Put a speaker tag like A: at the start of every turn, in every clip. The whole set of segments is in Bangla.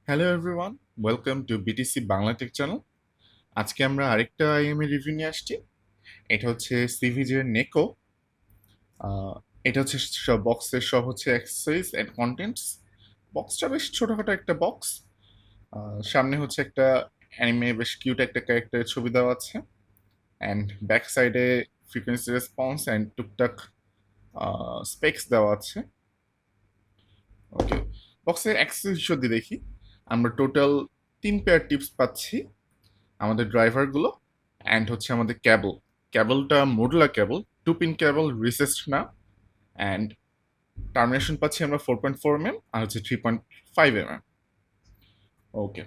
A: Hello everyone, welcome to BTC Bangla take channel. আজকে আমরা আরেকটা আইএমএ রিভিউ নিয়ে আসছি। এটা হচ্ছে সিভিজের নেকো। আহ, এটা হচ্ছে সব বক্সের সব হচ্ছে অ্যাক্সেসরিজ অ্যান্ড কন্টেন্টস। বক্সটা বেশ ছোটখাটো একটা বক্স। সামনে হচ্ছে একটা অ্যানিমে বেশ কিউট একটা ক্যারেক্টারের ছবি দেওয়া আছে, অ্যান্ড ব্যাক সাইডে ফ্রিকোয়েন্সি রেসপন্স অ্যান্ড টুকটাক স্পেক্স দেওয়া আছে। ওকে, বক্সের অ্যাক্সেসরিজ যদি দেখি, আমরা টোটাল 3 পেয়ার টিপস পাচ্ছি। আমাদের ড্রাইভারগুলো অ্যান্ড হচ্ছে আমাদের কেবলটা মডুলার কেবল, 2 পিন কেবল, রিসেসড না। অ্যান্ড টার্মিনেশন পাচ্ছি আমরা 4.4 mm আর হচ্ছে 3.5 mm। ওকে,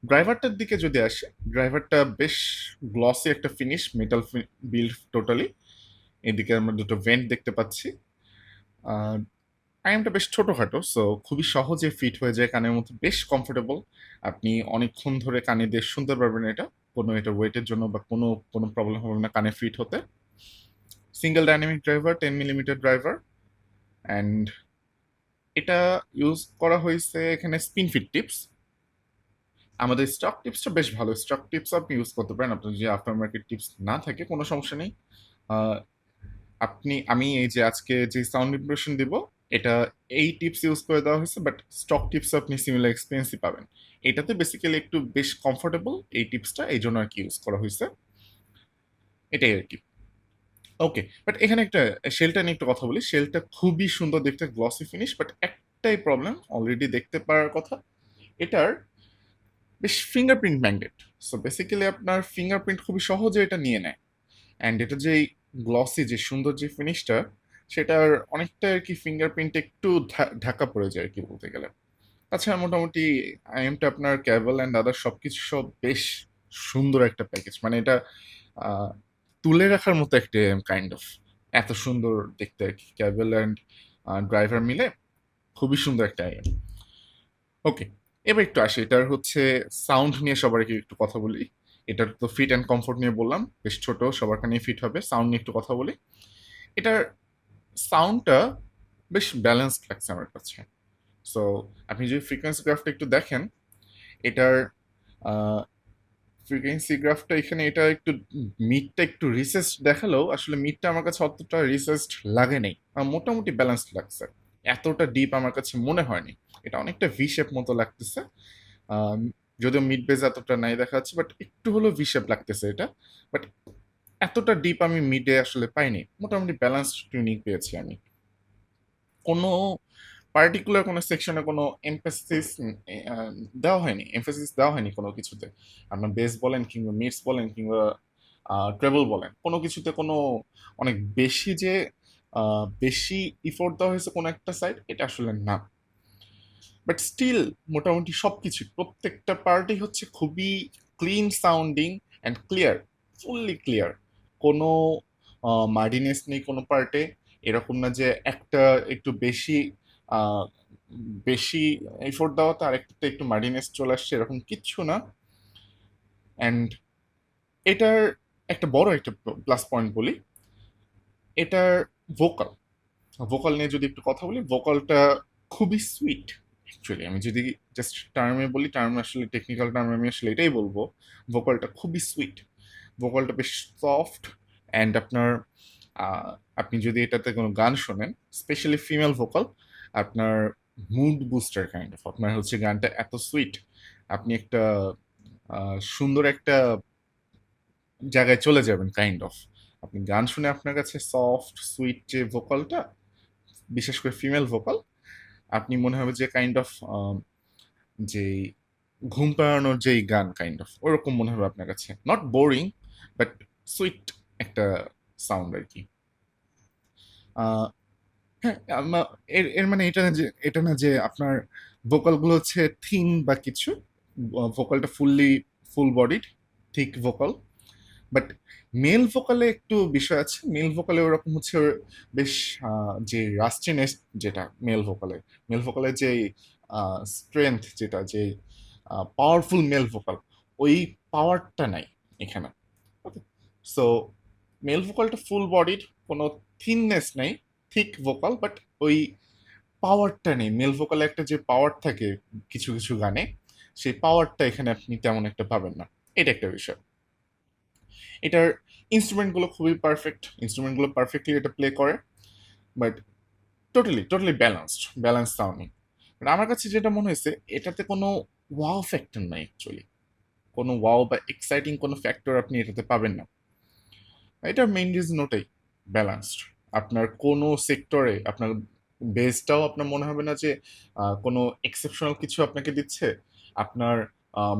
A: ড্রাইভারটার দিকে যদি আসে, ড্রাইভারটা বেশ গ্লসি একটা ফিনিশ, মেটাল বিল্ড টোটালি। এদিকে আমরা দুটো ভেন্ট দেখতে পাচ্ছি। আইএমটা বেশ ছোটখাটো, সো খুবই সহজে ফিট হয়ে যায় কানের মধ্যে, বেশ কমফোর্টেবল। আপনি অনেকক্ষণ ধরে কানে দিয়ে শুনতে পারবেন এটা। কোনো এটা ওয়েটের জন্য বা কোনো কোনো প্রবলেম হবে না কানে ফিট হতে। Single dynamic driver, 10 mm driver. And এটা ইউজ করা হয়েছে এখানে স্পিন ফিট টিপস। আমাদের স্টক টিপসটা বেশ ভালো, স্টক টিপস আপনি ইউজ করতে পারেন। আপনার যদি আফটার মার্কেট টিপস না থাকে কোনো সমস্যা নেই। আহ, আমি এই যে আজকে যে সাউন্ড ইমপ্রেশন দিব, এটা এই টিপস ইউজ করে দেওয়া হয়েছে, বাট স্টক টিপস আপনি সিমিলার এক্সপিরিয়েন্সই পাবেন। এটাতে বেসিক্যালি একটু বেশ কমফোর্টেবল এই টিপসটা, এই জন্য আর কি ইউজ করা হয়েছে, এটাই আর কি। ওকে, বাট এখানে একটা শেলটা নিয়ে একটু কথা বলি। শেলটা খুবই সুন্দর দেখতে, গ্লসি ফিনিশ, বাট একটাই প্রবলেম অলরেডি দেখতে পারার কথা, এটার বেশ ফিঙ্গারপ্রিন্ট ম্যাগনেট। সো বেসিক্যালি আপনার ফিঙ্গারপ্রিন্ট খুবই সহজে এটা নিয়ে নেয়। অ্যান্ড এটা যে গ্লসি যে সুন্দর যে ফিনিশটা, সেটার অনেকটা আর কি ফিঙ্গারপ্রিন্ট একটু ঢাকা পড়ে যায় আর কি বলতে গেলে। তাছাড়া মোটামুটি আইএমটা আপনার ক্যাবল অ্যান্ড আদার সবকিছু সব বেশ সুন্দর একটা প্যাকেজ, মানে এটা আহ, তুলে রাখার মতো একটা কাইন্ড অফ, এত সুন্দর দেখতে আর কি ক্যাবল অ্যান্ড ড্রাইভার মিলে খুবই সুন্দর একটা আইএম। ওকে, এবার একটু আসি এটার হচ্ছে সাউন্ড নিয়ে সবার আগে একটু কথা বলি। এটার তো ফিট অ্যান্ড কমফোর্ট নিয়ে বললাম, বেশ ছোট, সবার কানে ফিট হবে। সাউন্ড নিয়ে একটু কথা বলি। এটার সাউন্ডটা বেশ ব্যালেন্সড লাগছে আমার কাছে। সো আপনি যদি ফ্রিকোয়েন্সি গ্রাফটা একটু দেখেন, এটার ফ্রিকোয়েন্সি গ্রাফটা এখানে এটা একটু মিডটা একটু রিসেসড দেখালেও আসলে মিডটা আমার কাছে অতটা রিসেসড লাগে নাই, মোটামুটি ব্যালেন্সড লাগছে। এতটা ডিপ আমার কাছে মনে হয়নি। এটা অনেকটা ভি শেপ মতো লাগতেছে। আম, যদিও মিড বেজ এতটা নাই দেখা যাচ্ছে, বাট একটু হলেও ভি শেপ লাগতেছে এটা। বাট এতটা ডিপ আমি মিডে আসলে পাইনি, মোটামুটি ব্যালেন্সড টিউনিং পেয়েছি আমি। কোনো পার্টিকুলার কোনো সেকশনে কোনো এমফেসিস দেওয়া হয়নি, এমফেসিস দেওয়া হয়নি কোনো কিছুতে। আপনার বেস বলেন কিংবা মিডস বলেন কিংবা ট্রেবল বলেন, কোনো কিছুতে কোনো অনেক বেশি যে বেশি ইফোর্ট দেওয়া হয়েছে কোনো একটা সাইড, এটা আসলে না। বাট স্টিল মোটামুটি সবকিছু প্রত্যেকটা পার্টি হচ্ছে খুবই clean sounding and clear, fully clear. কোনো মার্ডিনেস নেই কোনো পার্টে। এরকম না যে একটা একটু বেশি আহ, বেশি এফোর্ট দেওয়াতে আরেকটাতে একটু মার্ডিনেস চলে আসছে, এরকম কিচ্ছু না। অ্যান্ড এটার একটা বড় একটা প্লাস পয়েন্ট বলি, এটার ভোকাল ভোকাল নিয়ে যদি একটু কথা বলি, ভোকালটা খুবই সুইট। অ্যাকচুয়ালি আমি যদি জাস্ট টার্মে বলি, টার্ম আসলে টেকনিক্যাল টার্মে আমি আসলে এটাই বলবো, ভোকালটা খুবই সুইট। ভোকালটা বেশ সফট। অ্যান্ড আপনার আহ, আপনি যদি এটাতে কোনো গান শোনেন, স্পেশালি ফিমেল ভোকাল, আপনার মুড বুস্টার কাইন্ড অফ, আপনার হচ্ছে গানটা এত সুইট, আপনি একটা সুন্দর একটা জায়গায় চলে যাবেন কাইন্ড অফ। আপনি গান শুনে আপনার কাছে সফট সুইট যে ভোকালটা, বিশেষ করে ফিমেল ভোকাল, আপনি মনে হবে যে কাইন্ড অফ যে ঘুম পাড়ানোর যেই গান কাইন্ড অফ ওরকম মনে হবে আপনার কাছে, নট বোরিং বাট সুইট একটা সাউন্ড আর কি। আহ, হ্যাঁ, এর এর মানে এটা না যে আপনার ভোকালগুলো হচ্ছে থিন বা কিছু। ভোকালটা full bodied, thick vocal. But male ভোকালে একটু বিষয় আছে। মেল ভোকালে ওরকম হচ্ছে বেশ যে রাস্টিনেস, যেটা মেল ভোকালে যে স্ট্রেংথ, যেটা যে পাওয়ারফুল মেল ভোকাল, ওই পাওয়ারটা নাই এখানে। ওকে, সো মেল ভোকালটা ফুল বডিড, কোনো থিননেস নেই, থিক ভোকাল, বাট ওই পাওয়ারটা নেই। মেল ভোকালে একটা যে পাওয়ার থাকে কিছু কিছু গানে, সেই পাওয়ারটা এখানে আপনি তেমন একটা পাবেন না। এটা একটা বিষয়। এটার ইনস্ট্রুমেন্টগুলো খুবই পারফেক্ট, ইনস্ট্রুমেন্টগুলো পারফেক্টলি এটা প্লে করে, but totally totally balance sounding. But আমার কাছে যেটা মনে হয়েছে, এটাতে কোনো ওয়াও ফ্যাক্টর নাই অ্যাকচুয়ালি। কোনো ওয়াও বা এক্সাইটিং কোনো ফ্যাক্টর আপনি এটাতে পাবেন না। এটার মেইন রিজন ওটাই, ব্যালেন্সড। আপনার কোনো সেক্টরে আপনার বেসটাও আপনার মনে হবে না যে কোনো এক্সেপশনাল কিছু আপনাকে দিচ্ছে। আপনার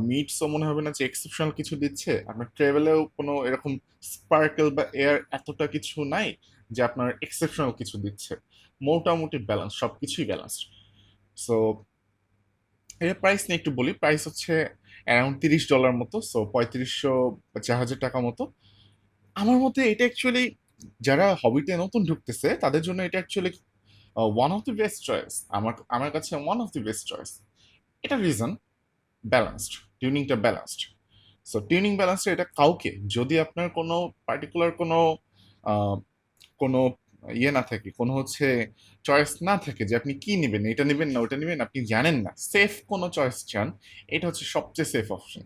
A: মিটসও মনে হবে না যে এক্সেপশনাল কিছু দিচ্ছে। আপনার ট্রেভেলেও কোনো এরকম স্পার্কেল বা এয়ার এতটা কিছু নাই যে আপনার এক্সেপশনাল কিছু দিচ্ছে। মোটামুটি ব্যালেন্স, সব কিছুই ব্যালেন্সড। সো এর প্রাইস নিয়ে একটু বলি। প্রাইস হচ্ছে অ্যারাউন্ড $30 মতো, সো 3500 বা 4000 টাকা মতো। আমার মতে এটা অ্যাকচুয়ালি যারা হবিতে নতুন ঢুকতেছে তাদের জন্য এটা actually one of the best choice. আমার আমার কাছে one of the best choice. এটা রিজন ব্যালেন্সড, টিউনিংটা ব্যালেন্সড। সো টিউনিং ব্যালেন্সড এটা কাউকে, যদি আপনার কোনো পার্টিকুলার কোনো আহ, কোনো ইয়ে না থাকে, কোনো হচ্ছে চয়েস না থাকে যে আপনি কি নেবেন, এটা নেবেন না ওটা নেবেন, আপনি জানেন না, সেফ কোনো চয়েস চান, এটা হচ্ছে সবচেয়ে সেফ অপশন।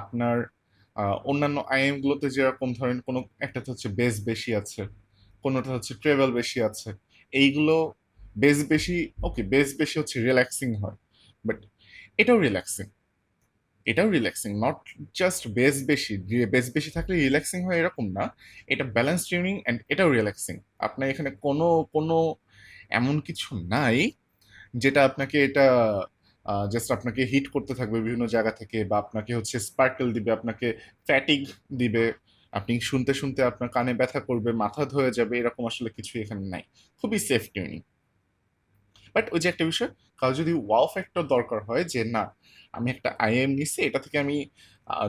A: আপনার অন্যান্য আইএম গুলোতে যেরকম ধরেন কোনো একটাতে হচ্ছে বেস বেশি আছে, কোনোটা হচ্ছে ট্রেভেল বেশি আছে, এইগুলো বেস বেশি, ওকে বেস বেশি হচ্ছে রিল্যাক্সিং হয়, বাট এটাও রিল্যাক্সিং, এটাও রিল্যাক্সিং, নট জাস্ট বেস বেশি। বেস বেশি থাকলে রিল্যাক্সিং হয় এরকম না, এটা ব্যালেন্স টিউনিং অ্যান্ড এটাও রিল্যাক্সিং। আপনার এখানে কোনো কোনো এমন কিছু নাই যেটা আপনাকে এটা জাস্ট আপনাকে হিট করতে থাকবে বিভিন্ন জায়গা থেকে, বা আপনাকে হচ্ছে স্পার্কেল দিবে, আপনাকে ফ্যাটিগ দিবে, আপনি শুনতে শুনতে আপনার কানে ব্যথা করবে, মাথা ধয়ে যাবে, এরকম আসলে কিছু এখানে নাই। খুবই সেফ টিউনিং। বাট ওই যে একটা বিষয়, কারো যদি ওয়াও ফ্যাক্টর দরকার হয় যে না আমি একটা আইএম নিছি, এটা থেকে আমি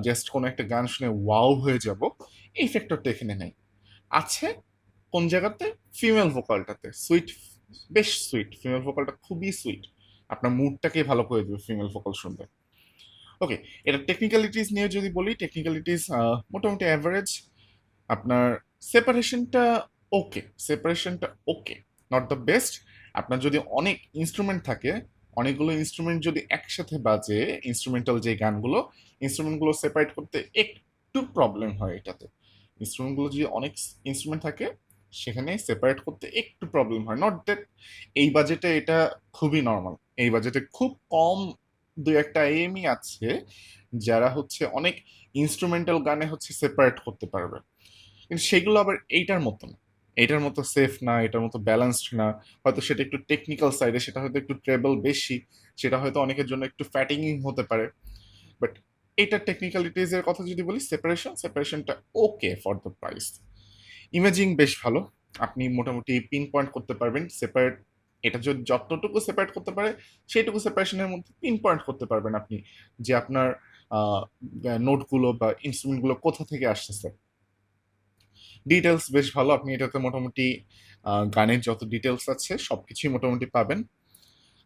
A: জাস্ট কোনো একটা গান শুনে ওয়াও হয়ে যাব, এই ফ্যাক্টরটা এখানে নেই। আছে কোন জায়গাতে, ফিমেল ভোকালটাতে। সুইট, বেশ সুইট, ফিমেল ভোকালটা খুবই সুইট, আপনার মুডটাকে ভালো করে দেবে ফিমেল ভোকাল শুনতে। ওকে, এটা টেকনিক্যালিটিস নিয়ে যদি বলি, টেকনিক্যালিটিস মোটামুটি অ্যাভারেজ। আপনার সেপারেশনটা ওকে, সেপারেশনটা ওকে, নট দ্য বেস্ট। আপনার যদি অনেক ইনস্ট্রুমেন্ট থাকে, অনেকগুলো ইনস্ট্রুমেন্ট যদি একসাথে বাজে, ইনস্ট্রুমেন্টাল যে গানগুলো, ইনস্ট্রুমেন্টগুলো সেপারেট করতে একটু প্রবলেম হয় এটাতে। ইনস্ট্রুমেন্টগুলো যদি অনেক ইনস্ট্রুমেন্ট থাকে, সেখানে সেপারেট করতে একটু প্রবলেম হয়। নট দ্যাট এই বাজেটে এটা খুবই নর্মাল, এই বাজেটে খুব কম দু একটা এমই আছে যারা হচ্ছে অনেক ইনস্ট্রুমেন্টাল গানে হচ্ছে সেপারেট করতে পারবে, কিন্তু সেগুলো আবার এইটার মতো না, এইটার মতো সেফ না, এটার মতো ব্যালেন্সড না। হয়তো সেটা একটু টেকনিক্যাল সাইডে, সেটা হয়তো একটু ট্রেবল বেশি, সেটা হয়তো অনেকের জন্য একটু ফ্যাটিংই হতে পারে। বাট এইটার টেকনিক্যালিটিজ এর কথা যদি বলি, সেপারেশনটা okay for the price. Imaging বেশ ভালো, আপনি মোটামুটি পিন পয়েন্ট করতে পারবেন সেপারেট, এটা যদি যতটুকু সেপারেট করতে পারে সেইটুকু সেপারেশনের মধ্যে পিন পয়েন্ট করতে পারবেন আপনি, যে আপনার নোটগুলো বা ইনস্ট্রুমেন্টগুলো কোথা থেকে আসতেছে। ডিটেলস বেশ ভালো, আপনি এটাতে মোটামুটি গানের যত ডিটেলস আছে সবকিছুই মোটামুটি পাবেন।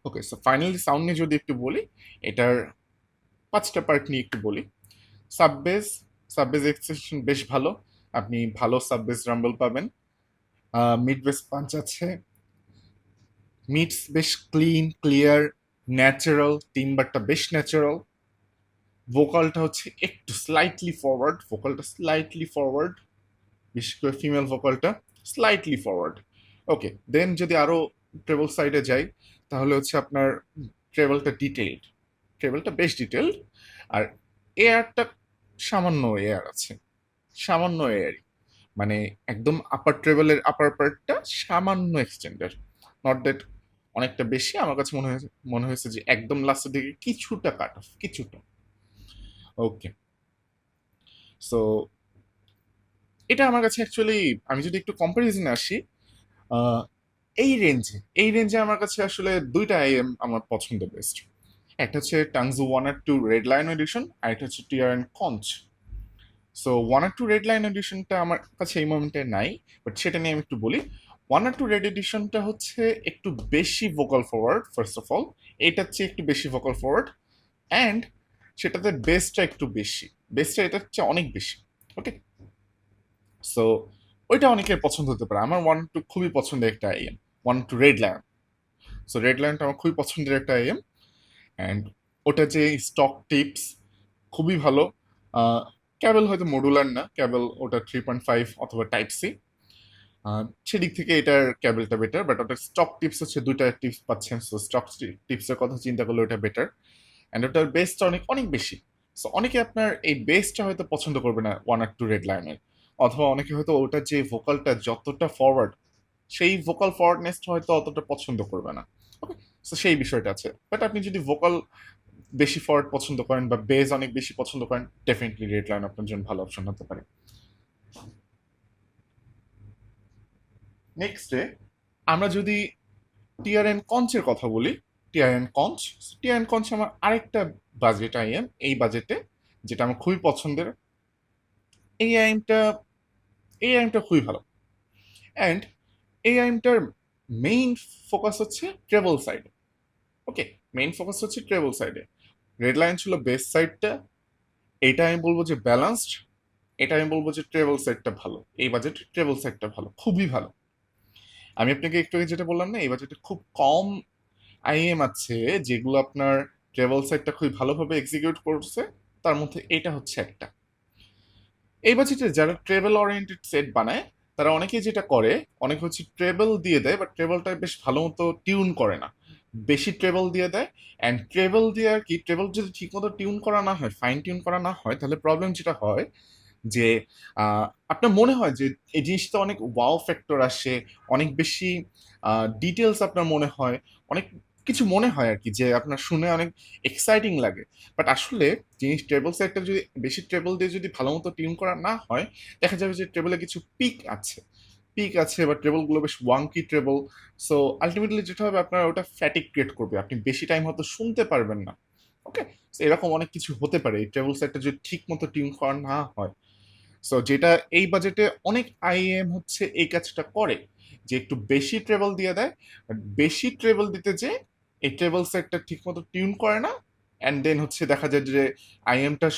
A: ওকে, সো ফাইনালি সাউন্ড নিয়ে যদি একটু বলি, এটার 5টা পার্ট নিয়ে একটু বলি। সাববেস, সাববেস এক্সটেনশন বেশ ভালো, আপনি ভালো সাববেস রাম্বল পাবেন। মিড বেস পাঞ্চ আছে, মিডস বেশ ক্লিন ক্লিয়ার ন্যাচারাল, টিম্বারটা বেশ ন্যাচারাল। ভোকালটা হচ্ছে একটু স্লাইটলি ফরওয়ার্ড, ভোকালটা স্লাইটলি ফরওয়ার্ড, বিশেষ করে ফিমেল ভোকালটা স্লাইটলি ফরওয়ার্ড। ওকে, দেন যদি আরো ট্রেবল সাইডে যাই, তাহলে হচ্ছে আপনার ট্রেবলটা ডিটেইলড, ট্রেবলটা বেশ ডিটেইলড। আর এয়ারটা সামান্য এয়ার আছে, সামান্য এয়ারই, মানে একদম আপার ট্রেবলের আপার পার্টটা সামান্য এক্সটেন্ডেড, নট দ্যাট অনেকটা বেশি। আমার কাছে মনে হয়েছে যে একদম লাস্টের দিকে কিছুটা কাট অফ, কিছুটা। ওকে, সো এটা আমার কাছে অ্যাকচুয়ালি, আমি যদি একটু কম্পারিজনে আসি, আহ, এই রেঞ্জে আমার কাছে আসলে দুইটা আইএম আমার পছন্দ বেস্ট। একটা হচ্ছে টাংজু 1 আর 2 রেড লাইন এডিশন, আর একটা হচ্ছে টিআর এন্ড কঞ্চ। সো 1 আর 2 রেড লাইন এডিশনটা আমার কাছে এই মোমেন্টে নাই, বাট সেটা নিয়ে আমি একটু বলি। 1 আর 2 রেড এডিশনটা হচ্ছে একটু বেশি vocal forward, first of all এটার চেয়ে একটু বেশি ভোকাল ফরওয়ার্ড, অ্যান্ড সেটাতে বেসটা একটু বেশি, বেসটা এটার চেয়ে অনেক বেশি। ওকে, সো ওইটা অনেকের পছন্দ হতে পারে। আমার 1 আর 2 খুবই পছন্দের একটা আইএম, 1 আর 2 রেড লায়ন। সো রেড লায়নটা আমার খুবই পছন্দের একটা আইএম। অ্যান্ড ওটা যে স্টক টিপস খুবই ভালো। ক্যাবেল হয়তো মডুলার না, ক্যাবেল ওটা 3.5 অথবা টাইপ সি, সেদিক থেকে এটার ক্যাবেলটা বেটার, বাট ওটা স্টক টিপস হচ্ছে দুইটা টিপস পাচ্ছেন, সো স্টক টিপসের কথা চিন্তা করলে ওটা বেটার। অ্যান্ড ওটার বেসটা অনেক অনেক বেশি। সো অনেকে আপনার এই বেসটা হয়তো পছন্দ করবে না 1 আর 2 রেড লাইনের, অথবা অনেকে হয়তো ওটার যে ভোকালটা যতটা ফরওয়ার্ড, সেই ভোকাল ফরওয়ার্ডনেসটা হয়তো অতটা পছন্দ করবে না। ওকে, সো সেই বিষয়টা আছে। বাট আপনি যদি ভোকাল বেশি ফরওয়ার্ড পছন্দ করেন বা বেস অনেক বেশি পছন্দ করেন, ডেফিনেটলি রেড লাইন আপনার জন্য ভালো অপশন হতে পারে। নেক্সটে আমরা যদি টিআরএন কঞ্চের কথা বলি, টিআরএন কঞ্চ আমার আরেকটা বাজেট আইএম এই বাজেটে, যেটা আমার খুবই পছন্দের। এই আইএমটা এই আইএমটা খুবই ভালো। অ্যান্ড এই আইএমটার মেইন ফোকাস হচ্ছে ট্রেবল সাইডে। ওকে, মেইন ফোকাস হচ্ছে ট্রেবল সাইডে। রেড লাইন ছিল বেস সাইডটা, এটা আমি বলবো যে ব্যালান্সড, এটা আমি বলবো যে ট্রেবল সাইডটা ভালো, এই বাজেটে ট্রেবল সাইডটা ভালো, খুবই ভালো। আমি আপনাকে একটু আগে যেটা বললাম না, এই বাজেটে খুব কম আইএম আছে যেগুলো আপনার ট্রেবল সাইডটা খুবই ভালোভাবে এক্সিকিউট করছে, তার মধ্যে এটা হচ্ছে একটা। এই বাজেটে যারা ট্রেভেল ওরিয়েন্টেড সেট বানায়, তারা অনেকেই যেটা করে, অনেকে হচ্ছে ট্রেবল দিয়ে দেয়, বাট ট্রেবলটা বেশ ভালো মতো টিউন করে না, বেশি ট্রেবল দিয়ে দেয়। অ্যান্ড ট্রেবল দিয়ে আর কি, ট্রেবল যদি ঠিক মতো টিউন করা না হয়, ফাইন টিউন করা না হয়, তাহলে প্রবলেম যেটা হয় যে আপনার মনে হয় যে এই জিনিসটা অনেক ওয়াও ফ্যাক্টর আসে, অনেক বেশি ডিটেলস আপনার মনে হয়, অনেক কিছু মনে হয় আর কি, যে আপনার শুনে অনেক এক্সাইটিং লাগে। বাট আসলে জিনিস ট্রেবল সেটটা যদি বেশি ট্রেবল দিয়ে যদি ভালো মতো টিউন করা না হয়, দেখা যাবে যে ট্রেবলে কিছু পিক আছে বা ট্রেবলগুলো বেশ ওয়াঙ্কি ট্রেবল। সো আলটিমেটলি যেটা হবে, আপনার ওটা ফ্যাটিক ক্রিয়েট করবে, আপনি বেশি টাইম হয়তো শুনতে পারবেন না। ওকে, এরকম অনেক কিছু হতে পারে এই ট্রেবল সেটটা যদি ঠিক মতো টিউন করা না হয়। সো যেটা এই বাজেটে অনেক আইএম হচ্ছে এই কাজটা করে, যে একটু বেশি ট্রেবল দিয়ে দেয়, বাট বেশি ট্রেবল দিতে যে এই ট্রেবল সেটটা ঠিক মতো টিউন করে না। অ্যান্ড দেন হচ্ছে দেখা যায় যে আইএমটা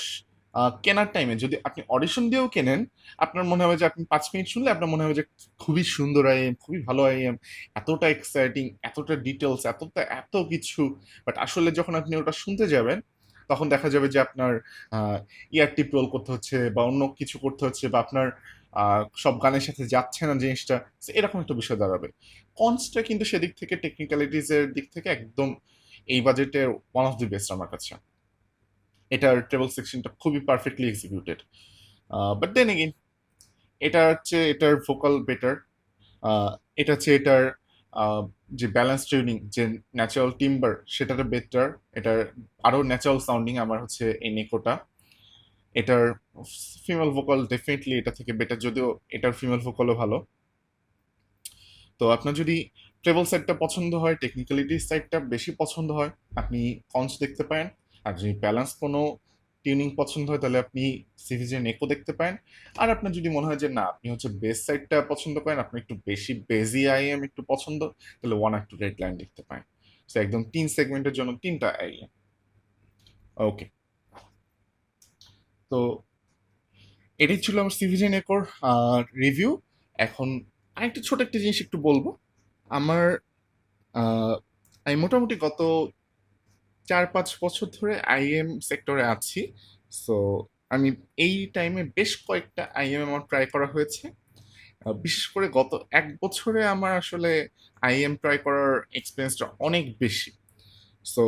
A: কেনার টাইমে যদি আপনি অডিশন দিয়েও কেনেন, আপনার মনে হবে যে আপনি 5 মিনিট শুনলে আপনার মনে হবে যে খুবই সুন্দর আইএম, খুবই ভালো আইএম, এতটা এক্সাইটিং, এতটা ডিটেলস, এতটা এত কিছু। বাট আসলে যখন আপনি ওটা শুনতে যাবেন, তখন দেখা যাবে যে আপনার ইয়ার টিপ রোল করতে হচ্ছে বা অন্য কিছু করতে হচ্ছে, বা আপনার সব গানের সাথে যাচ্ছে না জিনিসটা। So, এরকম একটা বিষয় দাঁড়াবে। কনসটা কিন্তু সেদিক থেকে, টেকনিক্যালিটিস এর দিক থেকে একদম এই বাজেটের ওয়ান অফ দি বেস্ট আমার কাছে। এটার ট্রেবল সেকশনটা খুবই perfectly executed. But then again, এটা হচ্ছে এটার ভোকাল বেটার, এটা হচ্ছে এটার আহ, যে ব্যালেন্স টিউনিং, যে ন্যাচারাল টিম্বার, সেটার বেটার। এটার আরো ন্যাচারাল সাউন্ডিং আমার হচ্ছে এই নেকোটা। এটার ফিমেল ভোকাল ডেফিনেটলি এটা থেকে বেটার, যদিও এটার ফিমেল ভোকালও ভালো। তো আপনার যদি ট্রেবল সাইডটা পছন্দ হয়, টেকনিক্যালিটি সাইডটা বেশি পছন্দ হয়, আপনি কনস দেখতে পারেন। আর যদি ব্যালেন্স কোনো টিউনিং পছন্দ হয়, তাহলে আপনি সিভিজে নেকো দেখতে পারেন। আর আপনার যদি মনে হয় যে না, আপনি হচ্ছে বেস সাইডটা পছন্দ করেন, আপনি একটু বেশি বেজি আইএম একটু পছন্দ, তাহলে 1 আর 2 রেড লাইন দেখতে পারেন। তো একদম 3 সেগমেন্টের জন্য 3টা আইএম। ওকে, তো এটাই ছিল আমার সিভিজে নেকোর রিভিউ। এখন আরেকটা ছোট একটা জিনিস একটু বলবো। আমার আহ, আমি মোটামুটি গত 4-5 বছর ধরে আইএম সেক্টরে আছি। সো আমি এই টাইমে বেশ কয়েকটা আইএম আমার ট্রাই করা হয়েছে। বিশেষ করে গত 1 বছরে আমার আসলে আইএম ট্রাই করার এক্সপিরিয়েন্সটা অনেক বেশি। সো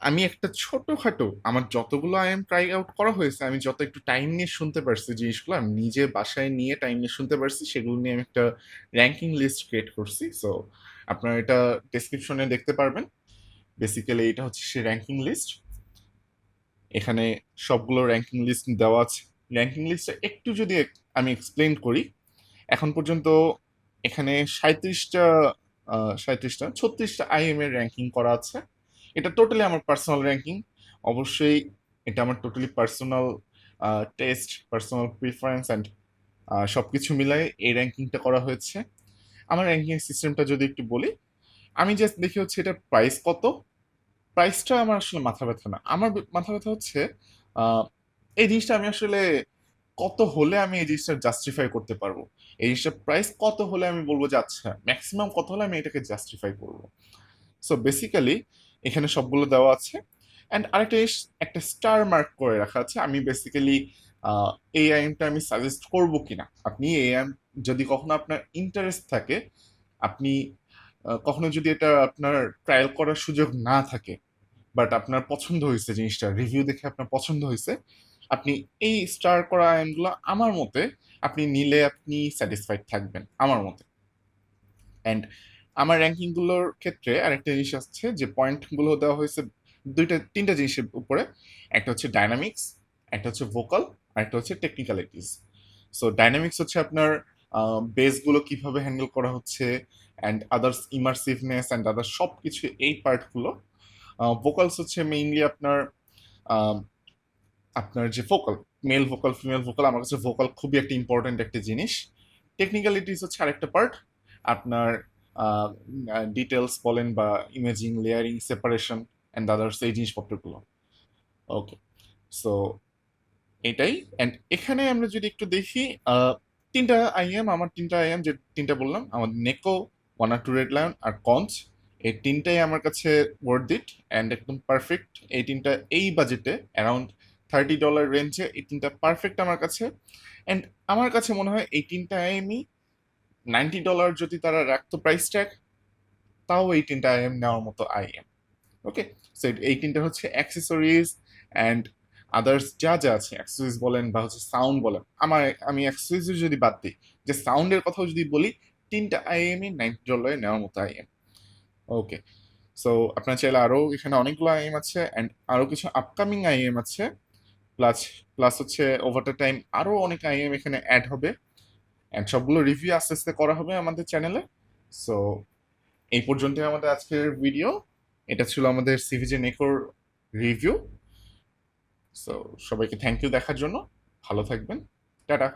A: আমি একটা ছোটখাটো, আমার যতগুলো আইএম ট্রাই আউট করা হয়েছে, আমি যত একটু টাইম নিয়ে শুনতে পারছি জিনিসগুলো, আমি নিজে বাসায় নিয়ে টাইম নিয়ে শুনতে পারছি, সেগুলো নিয়ে আমি একটা র্যাঙ্কিং লিস্ট ক্রিয়েট করছি। সো আপনারা এটা ডেসক্রিপশনে দেখতে পারবেন। বেসিক্যালি এটা হচ্ছে সে র্যাঙ্কিং লিস্ট। এখানে সবগুলো র্যাঙ্কিং লিস্ট দেওয়া আছে। র্যাঙ্কিং লিস্টটা একটু যদি আমি এক্সপ্লেন করি, এখন পর্যন্ত এখানে 36টা আইএম এর র্যাঙ্কিং করা আছে। এটা টোটালি আমার পার্সোনাল র্যাঙ্কিং। অবশ্যই এটা আমার totally personal test, personal preference and সবকিছু মিলাই এই র্যাঙ্কিংটা করা হয়েছে। আমার র্যাঙ্কিং সিস্টেমটা যদি একটু বলি, আমি জাস্ট দেখি হচ্ছে এটা প্রাইস কত। প্রাইসটা আমার আসলে মাথা ব্যথা না, আমার মাথা ব্যথা হচ্ছে আহ, এই জিনিসটা আমি আসলে কত হলে আমি এই জিনিসটা জাস্টিফাই করতে পারবো, এই জিনিসটা প্রাইস কত হলে আমি বলবো যে আচ্ছা ম্যাক্সিমাম কত হলে আমি এটাকে জাস্টিফাই করবো। সো বেসিক্যালি এখানে সবগুলো দেওয়া আছে। অ্যান্ড আরেকটা জিনিস, একটা স্টার মার্ক করে রাখা আছে। আমি বেসিক্যালি এই আইএমটা আমি সাজেস্ট করব কিনা, আপনি এই আইএম যদি কখনো আপনার ইন্টারেস্ট থাকে, আপনি কখনো যদি এটা আপনার ট্রায়াল করার সুযোগ না থাকে, বাট আপনার পছন্দ হয়েছে জিনিসটা, রিভিউ দেখে আপনার পছন্দ হয়েছে, আপনি এই স্টার করা আইএমগুলো আমার মতে আপনি নিলে আপনি স্যাটিসফাইড থাকবেন আমার মতে। অ্যান্ড আমার র্যাঙ্কিং গুলোর ক্ষেত্রে আরেকটা জিনিস আসছে যে পয়েন্ট গুলো দেওয়া হয়েছে তিনটা জিনিসের উপরে। একটা হচ্ছে ডাইনামিক্স, একটা হচ্ছে ভোকাল, আর একটা হচ্ছে টেকনিক্যালিটিস। সো ডাইনামিক্স হচ্ছে আপনার বেস গুলো কিভাবে হ্যান্ডেল করা হচ্ছে, অ্যান্ড আদার্স ইমার্সিভনেস অ্যান্ড আদার্স সব কিছু, এই পার্টগুলো। ভোকালস হচ্ছে মেইনলি আপনার আহ, আপনার যে vocal, male vocal female vocal, আমার কাছে ভোকাল খুবই একটা ইম্পর্টেন্ট একটা জিনিস। টেকনিক্যালিটিস হচ্ছে আরেকটা পার্ট, আপনার ডিটেলস বলেন বা imaging, layering, separation and others, এই জিনিসপত্রগুলো। ওকে, সো এটাই। অ্যান্ড এখানে আমরা যদি একটু দেখি, তিনটা আইএম, আমার তিনটা আইএম যে তিনটা বললাম, আমার নেকো, ওয়ান আর টু রেড লায়ন আর কঞ্চ, এই তিনটাই আমার কাছে ওয়ার্থ ইট অ্যান্ড একদম পারফেক্ট। এই তিনটা এই বাজেটে অ্যারাউন্ড $30 রেঞ্জে এই তিনটা পারফেক্ট আমার কাছে। অ্যান্ড আমার কাছে মনে হয় এই তিনটা আইএমই $90 যদি তারা রাখতো প্রাইস ট্যাগ, তাও এই তিনটা আইএম নেওয়ার মতো আইএম। ওকে, সো এই তিনটা হচ্ছে অ্যাক্সেসরিজ অ্যান্ড আদার্স যা যা আছে, অ্যাক্সেসরিজ বলেন বা হচ্ছে সাউন্ড বলেন, আমি অ্যাক্সেসরিজ যদি বাদ দিই, যে সাউন্ডের কথাও যদি বলি, তিনটা আইএমই $90 নেওয়ার মতো আইএম। ওকে, সো আপনার চাইলে আরো এখানে অনেকগুলো আইএম আছে অ্যান্ড আরো কিছু আপকামিং আইএম আছে, প্লাস প্লাস হচ্ছে ওভার দ্য টাইম আরো অনেক আইএম এখানে অ্যাড হবে, অ্যান্ড সবগুলো রিভিউ আস্তে আস্তে করা হবে আমাদের চ্যানেলে। সো এই পর্যন্তই আমাদের আজকের ভিডিও। এটা ছিল আমাদের সিভিজে নেকোর রিভিউ। সো সবাইকে থ্যাংক ইউ দেখার জন্য, ভালো থাকবেন, টাটা।